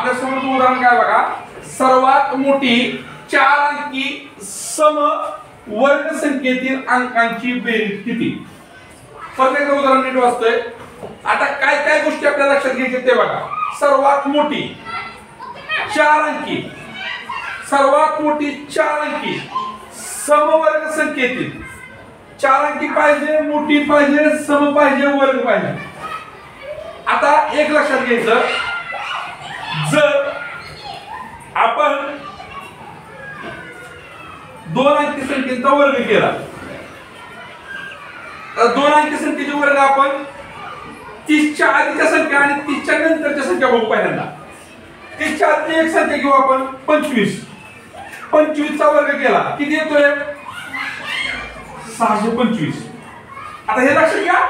आपल्या समोर उदाहरण काय बघा, सर्वात मोठी 4 अंकी सम वर्ग संख्येतील अंकांची बेरीज किती. परत एकदा उदाहरण नीट वाचतोय. आता काय काय गोष्टी आपल्याला लक्षात घ्यायच्या ते बघा. सर्वात मोठी 4 अंकी, सर्वात मोठी 4 अंकी समवर्ग संख्येतील 4 अंकी पाहिजे, मोठी पाहिजे, सम पाहिजे, वर्ग पाहिजे. आता एक लक्षात घ्यायचं, जर आपण 2 अंकी संख्येचा वर्ग केला तर 2 अंकी संख्येचे वर्ग आपण 30 च्या आधीच्या संख्या आणि 30 च्या नंतरच्या संख्या बघू. पहिल्यांदा 30 च्या आधी एक संख्या घेऊ आपण 25. 25 चा वर्ग केला किती येतोय 625. आता हे लक्षात घ्या,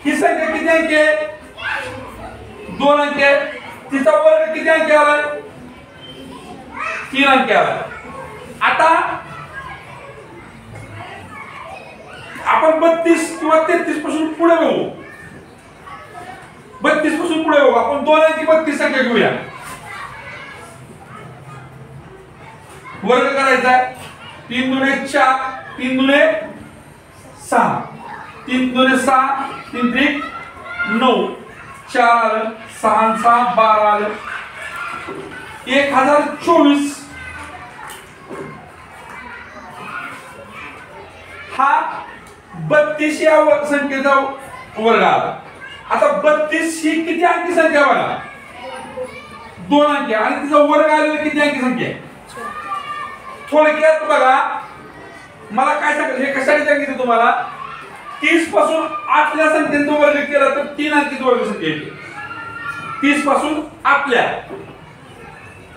ही संख्या किती अंकी आहे 2 अंकी आहे. तिचा वर्ग किती अंकी आलाय 3 अंकी आलाय. आता आपण 32 किंवा 33 पासून पुढे बघू. 32 पासून पुढे बघू. आपण 2 अंकी 32 संख्या घेऊया. वर्ग करायचा आहे 3 दुणे 4, 3 दुणे 6, 3 दुणे 6, 3 त्रिक 9, 4 आलं, 6 6 12 आलं, 1024. हा 32 या संख्येचा वर्ग आला. आता 32 ही किती अंकी संख्या बघा 2 अंकी आणि तिचा वर्ग आलेला किती अंकी संख्या आहे. थोडक्यात बघा, मला काय सांगायचं हे कशासाठी सांगितलं तुम्हाला, 30 पासून 8ल्या संख्येचा वर्ग केला तर 3 अंकीचा वर्ग संख्या येते. 30 पासून 8ल्या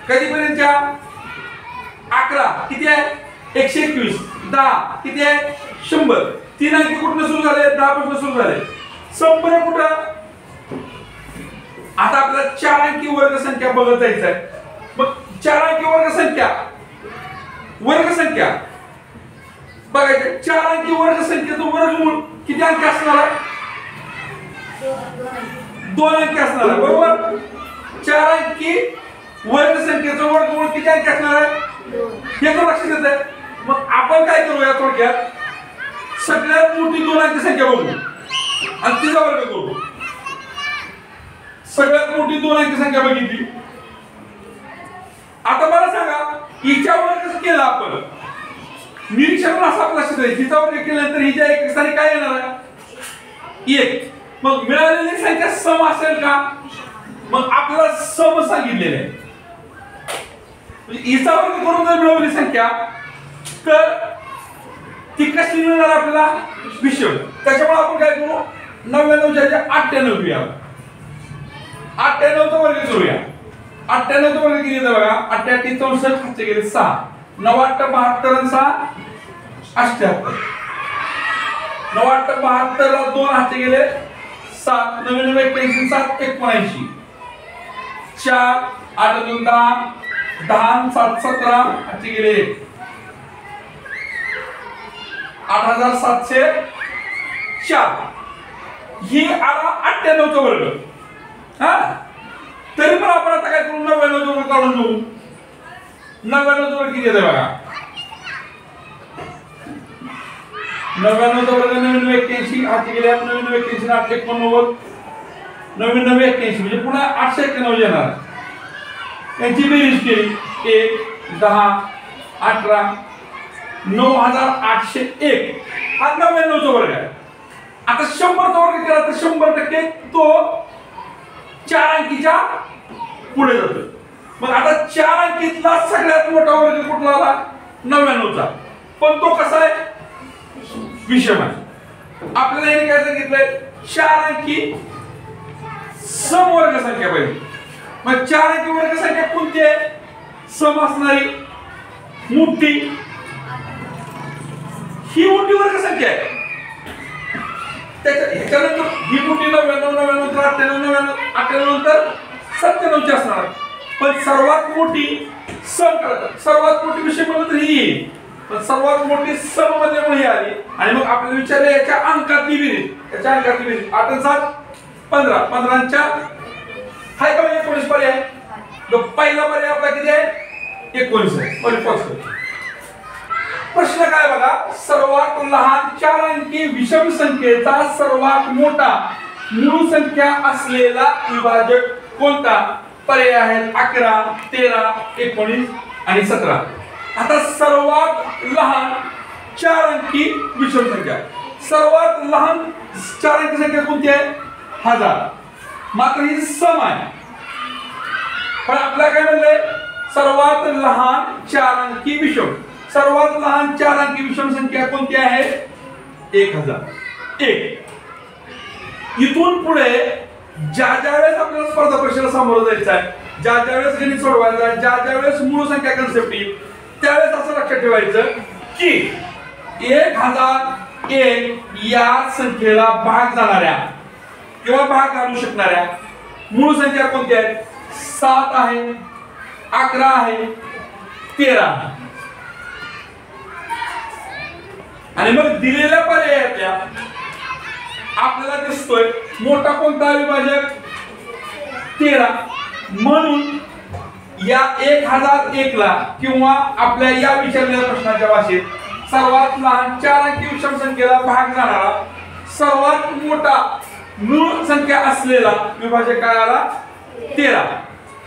कधीपर्यंतच्या 11 किती आहे 121, 10 किती आहे 100. 3 अंकी कुठून सुरू झाले 10 पासून सुरू झाले. 100 कुठं. आता आपल्याला 4 अंकी वर्ग संख्या बघत जायचं आहे. मग 4 अंकी वर्ग संख्या बघायचं. 4 अंकी वर्ग संख्येचं वर्गमूळ किती अंकी असणार आहे 2 अंकी असणार आहे. बरोबर. 4 अंकी वर्ग संख्येचं वर्गमूळ किती अंकी असणार आहे हे तर लक्षात येत आहे. मग आपण काय करूया थोडक्यात सगळ्यात मोठी 2 अंकी संख्या बघू आणि तिचा वर्ग करू. सगळ्यात मोठी 2 अंकी संख्या बघितली. आता मला सांगा हिच्या वर्ग केला आपण, निरीक्षण असं आपलं लक्षात आहे हिचा वर्ग केल्यानंतर हिच्या एक स्थानी काय येणार आहे 1. मग मिळालेली संख्या सम असेल का. मग आपल्याला सम सांगितलेले आहे. हिचा वर्ग करून जर मिळवली संख्या तर ती कशी मिळणार आपल्याला विषम. त्याच्यामुळे आपण काय करू 99 च्या 98 घेऊया. 98 चा वर्ग करूया. 98 चा वर्ग किती येतो बघा 88 64 खाचे गेले 6, 9 8 72 आणि 6 78, 9 8 72 ला 2 हाते गेले 7, 9 9 81 7 79, 4 8 2 10, 10 7 17 हाते गेले 8704. ही आला 98 चा वर्ग. हा तरी पण आपण आता काय करू 99 चा वर्ग काढून घेऊ. 99 चा वर्ग किती येतो बघा 99 चा वर्ग 981 हाती गेले 981 8 89 981 म्हणजे पुन्हा 891 येणार. यांची बेरीज केली 1 10 18 9801 हा 99 चा वर्ग आहे. आता 100 चा वर्ग केला तर 100% तो 4 अंकीच्या पुढे जातो. मग आता 4 अंकीतला सगळ्यात मोठा वर्ग कुठला आला 99 चा. पण तो कसा आहे विषम आहे. आपल्याला हे काय सांगितलंय 4 अंकी समवर्ग संख्या पाहिजे. मग 4 अंकी वर्ग संख्या कोणती आहे सम असणारी मोठी. ही मोठी वर्ग संख्या आहे. त्याच्यानंतर ही मोठी 99 99 98 98 नंतर 97 ची असणार. पण सर्वात मोठी सम करतात. सर्वात मोठी विषय म्हणलं तर ही येईल. पण सर्वात मोठी सम मध्ये पण ही आली. आणि मग आपल्याला विचारले याच्या अंकातली बेरीज. याच्या अंकातली बेरीज 8 आणि 7 15. 15 च्या हाय का 19 पर्याय. जो पहिला पर्याय आपला किती आहे 19 आहे. प्रश्न काय बघा, सर्वात लहान 4 अंकी विषम संख्येचा सर्वात मोठा मूळ संख्या असलेला विभाजक कोणता? पर्याय आहेत 11, 13, 19 आणि 17. आता सर्वात लहान 4 अंकी विषम संख्या, सर्वात लहान 4 अंकी संख्या कोणती आहे? 1000. मात्र ही सम आहे. पण आपल्याला काय म्हणलंय? सर्वात लहान 4 अंकी विषम, सर्वात लहान 4 अंकी विषम संख्या कोणती आहे? 1001. इथून पुढे ज्या वेळेस आपल्याला स्पर्धा परीक्षेला सामोरं जायचं आहे, ज्या वेळेस गणित सोडवायचं आहे, ज्या वेळेस मूळ संख्या कन्सेप्ट येईल, त्यावेळेस असं लक्षात ठेवायचं की 1001 या संख्येला भाग जाणाऱ्या किंवा भाग घालू शकणाऱ्या मूळ संख्या कोणत्या आहेत? 7 आहे, 11 आहे, 13 आहे. आणि मग दिलेल्या पर्यायातल्या आपल्याला दिसतोय मोठा कोणता विभाजक? 13. म्हणून या 1001 ला किंवा आपल्या या विचारलेल्या प्रश्नाच्या भाषेत सर्वात लहान 4 अंकी विषम संख्येला भाग जाणारा सर्वात मोठा मूळ संख्या असलेला विभाजक काय आला? 13.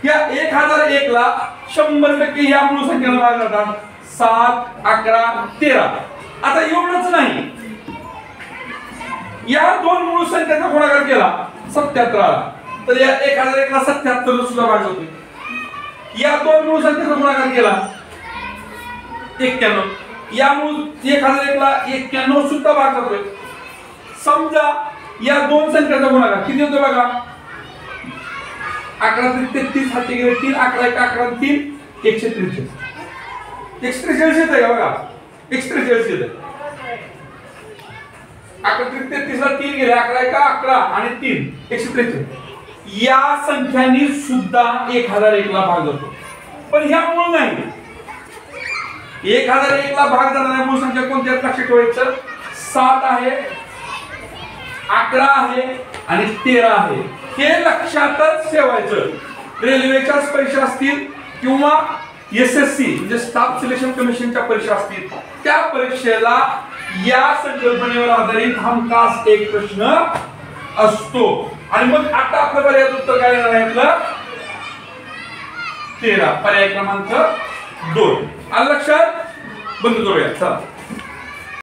या 1001 ला 100% या मूळ संख्येला भाग जातात 7, 11, 13. आता एवढंच नाही, या दोन मूळ संख्येचा गुणाकार केला 77 आला, तर या 1001 ला 77 सुद्धा भाग जातो. या दोन मूळ संख्येचा गुणाकार केला 91, या मूळ 1001 ला 91 सुद्धा भाग जातोय. समजा या दोन संख्येचा गुणाकार किती होतो बघा, 11 33 हाती गेले 3, 11 1 11 3 143. 143 येते का बघा, 143 येते. 11 33 ला 3 गेले, 11 1 11 आणि 3 143. या संख्यांनी सुद्धा 1001 ला भाग जातो. पण ह्या मूळ नाही. 1001 ला भाग जाणाऱ्या मूळ संख्या कोणत्या लक्षात ठेवायचं? 7 आहे, 11 आहे आणि 13 आहे. हे लक्षातच ठेवायचं. रेल्वेच्या परीक्षा असतील किंवा एसएससी म्हणजे स्टाफ सिलेक्शन कमिशनच्या परीक्षा असतील, त्या परीक्षेला या संकल्पनेवर आधारित हमखास एक प्रश्न असतो. आणि मग आता आपलं पर्याय उत्तर काय येणार आहे? आपलं 13, पर्याय क्रमांक 2. आलं लक्षात? बंद करूया. चला.